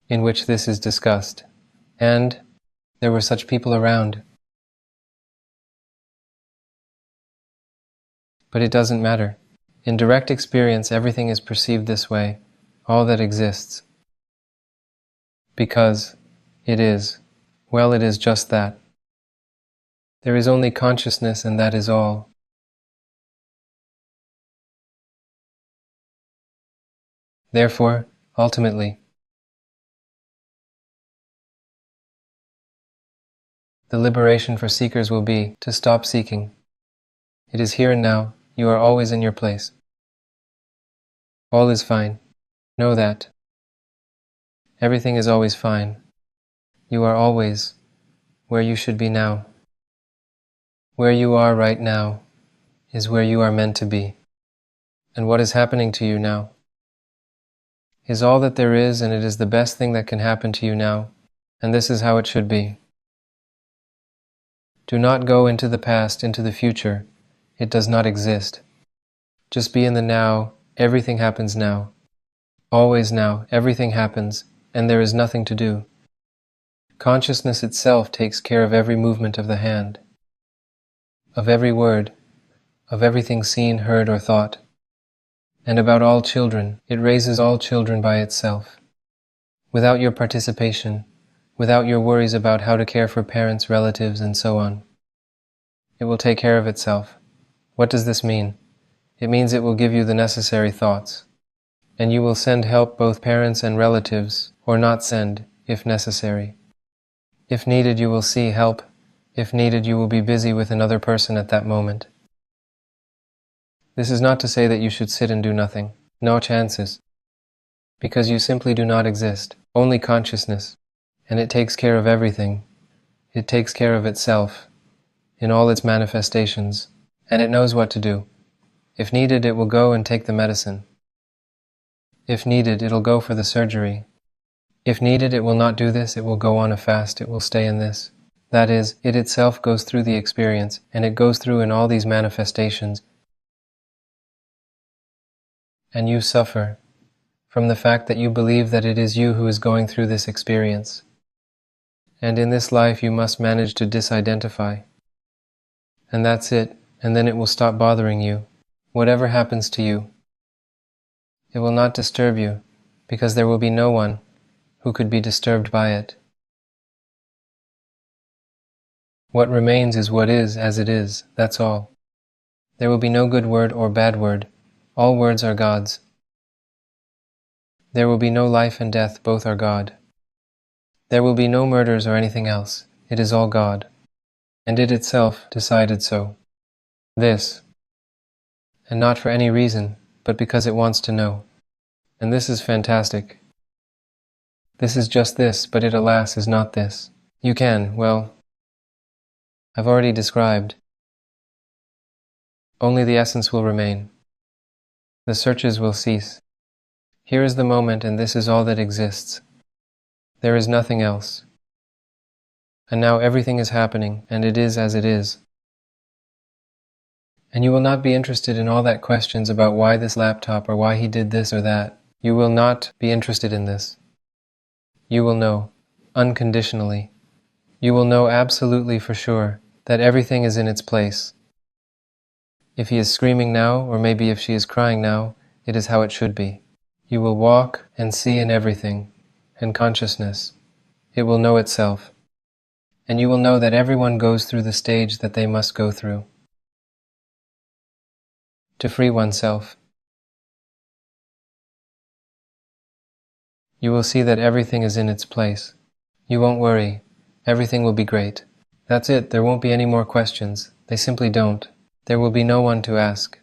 in which this is discussed, and there were such people around. But it doesn't matter. In direct experience, everything is perceived this way, all that exists. Because it is, well, it is just that. There is only consciousness, and that is all. Therefore, ultimately, the liberation for seekers will be to stop seeking. It is here and now. You are always in your place. All is fine. Know that. Everything is always fine. You are always where you should be now. Where you are right now is where you are meant to be. And what is happening to you now is all that there is, and it is the best thing that can happen to you now, and this is how it should be. Do not go into the past, into the future. It does not exist. Just be in the now. Everything happens now. Always now. Everything happens, and there is nothing to do. Consciousness itself takes care of every movement of the hand, of every word, of everything seen, heard, or thought. And about all children, it raises all children by itself. Without your participation, without your worries about how to care for parents, relatives, and so on. It will take care of itself. What does this mean? It means it will give you the necessary thoughts. And you will send help, both parents and relatives, or not send, if necessary. If needed, you will see help. If needed, you will be busy with another person at that moment. This is not to say that you should sit and do nothing. No chances. Because you simply do not exist. Only consciousness. And it takes care of everything. It takes care of itself, in all its manifestations, and it knows what to do. If needed, it will go and take the medicine. If needed, it'll go for the surgery. If needed, it will not do this, it will go on a fast, it will stay in this. That is, it itself goes through the experience, and it goes through in all these manifestations. And you suffer from the fact that you believe that it is you who is going through this experience. And in this life you must manage to disidentify. And that's it, and then it will stop bothering you. Whatever happens to you, it will not disturb you, because there will be no one who could be disturbed by it. What remains is what is as it is, that's all. There will be no good word or bad word. All words are God's. There will be no life and death, both are God. There will be no murders or anything else. It is all God. And it itself decided so. This. And not for any reason, but because it wants to know. And this is fantastic. This is just this, but it, alas, is not this. You can, well, I've already described. Only the essence will remain. The searches will cease. Here is the moment, and this is all that exists. There is nothing else. And now everything is happening, and it is as it is. And you will not be interested in all that questions about why this laptop or why he did this or that. You will not be interested in this. You will know, unconditionally. You will know absolutely for sure that everything is in its place. If he is screaming now, or maybe if she is crying now, it is how it should be. You will walk and see in everything, and consciousness. It will know itself. And you will know that everyone goes through the stage that they must go through. To free oneself. You will see that everything is in its place. You won't worry. Everything will be great. That's it. There won't be any more questions. They simply don't. There will be no one to ask.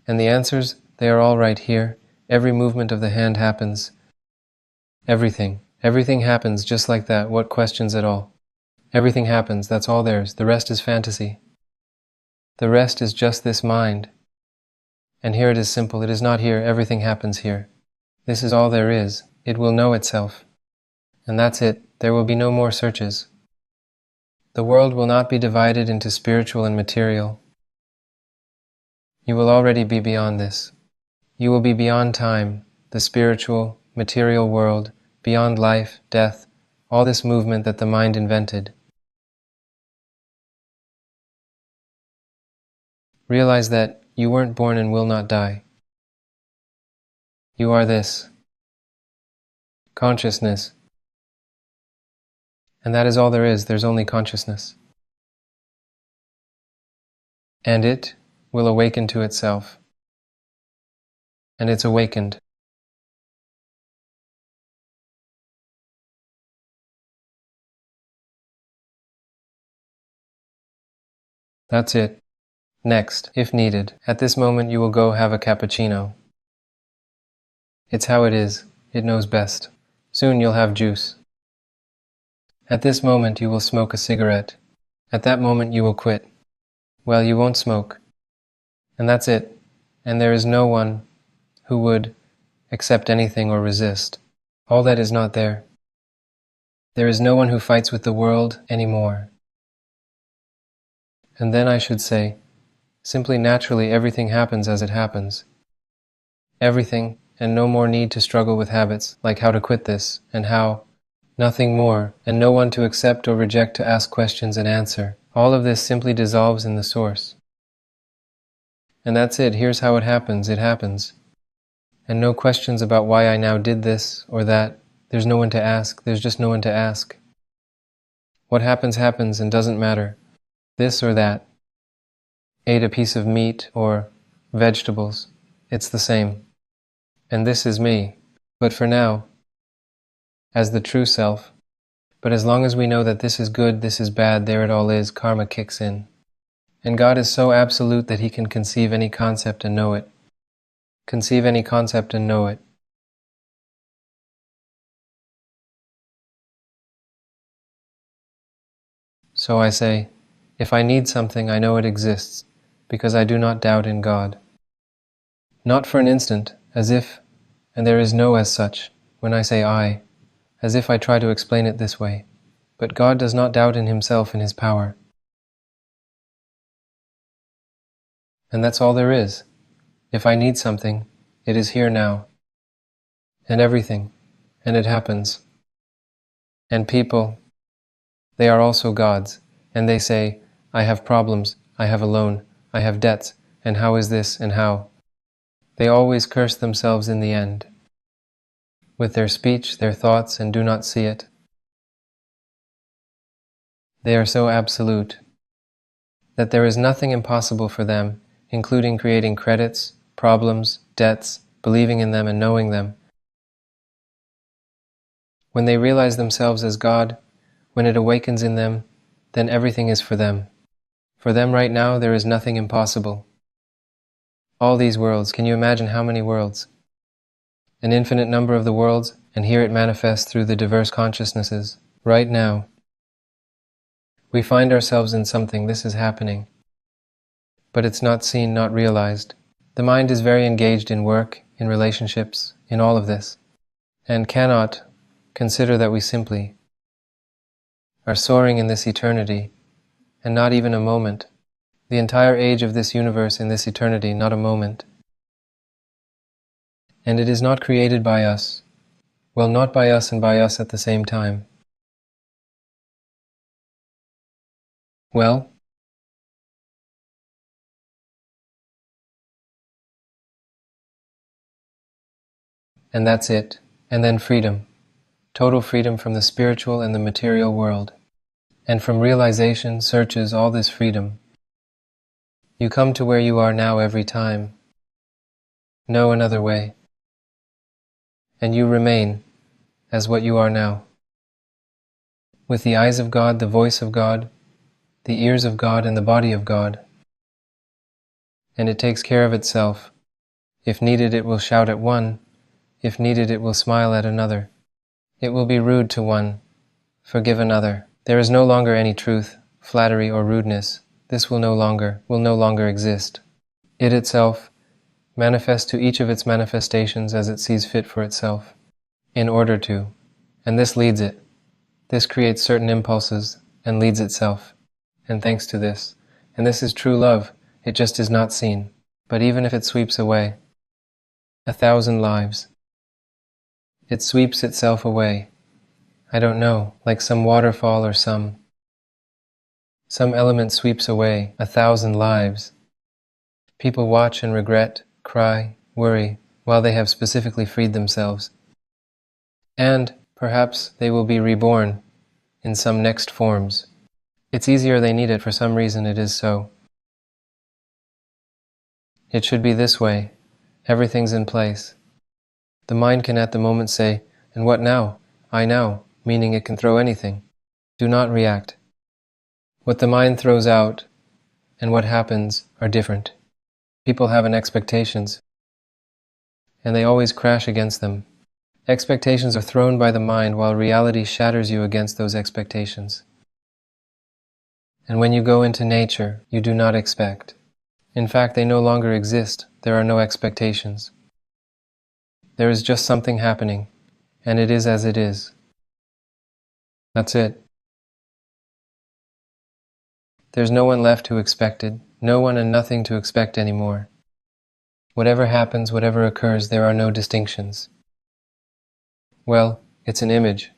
And the answers, they are all right here. Every movement of the hand happens. Everything. Everything happens just like that. What questions at all? Everything happens. That's all there is. The rest is fantasy. The rest is just this mind. And here it is simple. It is not here. Everything happens here. This is all there is. It will know itself. And that's it. There will be no more searches. The world will not be divided into spiritual and material. You will already be beyond this. You will be beyond time, the spiritual, material world, beyond life, death, all this movement that the mind invented. Realize that you weren't born and will not die. You are this consciousness. And that is all there is. There's only consciousness. And it will awaken to itself. And it's awakened. That's it. Next, if needed, at this moment you will go have a cappuccino. It's how it is. It knows best. Soon you'll have juice. At this moment you will smoke a cigarette. At that moment you will quit. Well, you won't smoke. And that's it. And there is no one who would accept anything or resist. All that is not there. There is no one who fights with the world anymore. And then I should say, simply naturally everything happens as it happens. Everything, and no more need to struggle with habits, like how to quit this, and how, nothing more, and no one to accept or reject to ask questions and answer. All of this simply dissolves in the source. And that's it, here's how it happens. And no questions about why I now did this or that. There's no one to ask, there's just no one to ask. What happens happens and doesn't matter. This or that. Ate a piece of meat or vegetables. It's the same. And this is me. But for now, as the true self. But as long as we know that this is good, this is bad, there it all is, karma kicks in. And God is so absolute that He can conceive any concept and know it. Conceive any concept and know it. So I say, if I need something, I know it exists, because I do not doubt in God. Not for an instant, as if, and there is no as such, when I say I, as if I try to explain it this way. But God does not doubt in Himself and His power. And that's all there is. If I need something, it is here now. And everything, and it happens. And people, they are also gods, and they say, I have problems, I have a loan, I have debts, and how is this, and how? They always curse themselves in the end, with their speech, their thoughts, and do not see it. They are so absolute that there is nothing impossible for them, including creating credits, problems, debts, believing in them and knowing them. When they realize themselves as God, when it awakens in them, then everything is for them. For them right now, there is nothing impossible. All these worlds, can you imagine how many worlds? An infinite number of the worlds, and here it manifests through the diverse consciousnesses. Right now, we find ourselves in something, this is happening. But it's not seen, not realized. The mind is very engaged in work, in relationships, in all of this, and cannot consider that we simply are soaring in this eternity, and not even a moment. The entire age of this universe in this eternity, not a moment. And it is not created by us. Well, not by us and by us at the same time. Well, and that's it. And then freedom. Total freedom from the spiritual and the material world. And from realization, searches, all this freedom. You come to where you are now every time. No another way. And you remain as what you are now. With the eyes of God, the voice of God, the ears of God, and the body of God. And it takes care of itself. If needed, it will shout at one. If needed, it will smile at another. It will be rude to one, forgive another. There is no longer any truth, flattery, or rudeness. This will no longer exist. It itself manifests to each of its manifestations as it sees fit for itself, in order to, and this leads it. This creates certain impulses and leads itself. And thanks to this, and this is true love, it just is not seen. But even if it sweeps away 1,000 lives, It sweeps itself away. I don't know, like some waterfall or some element sweeps away 1,000 lives. People watch and regret, cry, worry, while they have specifically freed themselves. And perhaps they will be reborn in some next forms. It's easier they need it, for some reason it is so. It should be this way. Everything's in place. The mind can at the moment say, "And what now? I now," meaning it can throw anything. Do not react. What the mind throws out and what happens are different. People have an expectations, and they always crash against them. Expectations are thrown by the mind while reality shatters you against those expectations. And when you go into nature, you do not expect. In fact, they no longer exist. There are no expectations. There is just something happening, and it is as it is. That's it. There's no one left who expected, no one and nothing to expect anymore. Whatever happens, whatever occurs, there are no distinctions. Well, it's an image.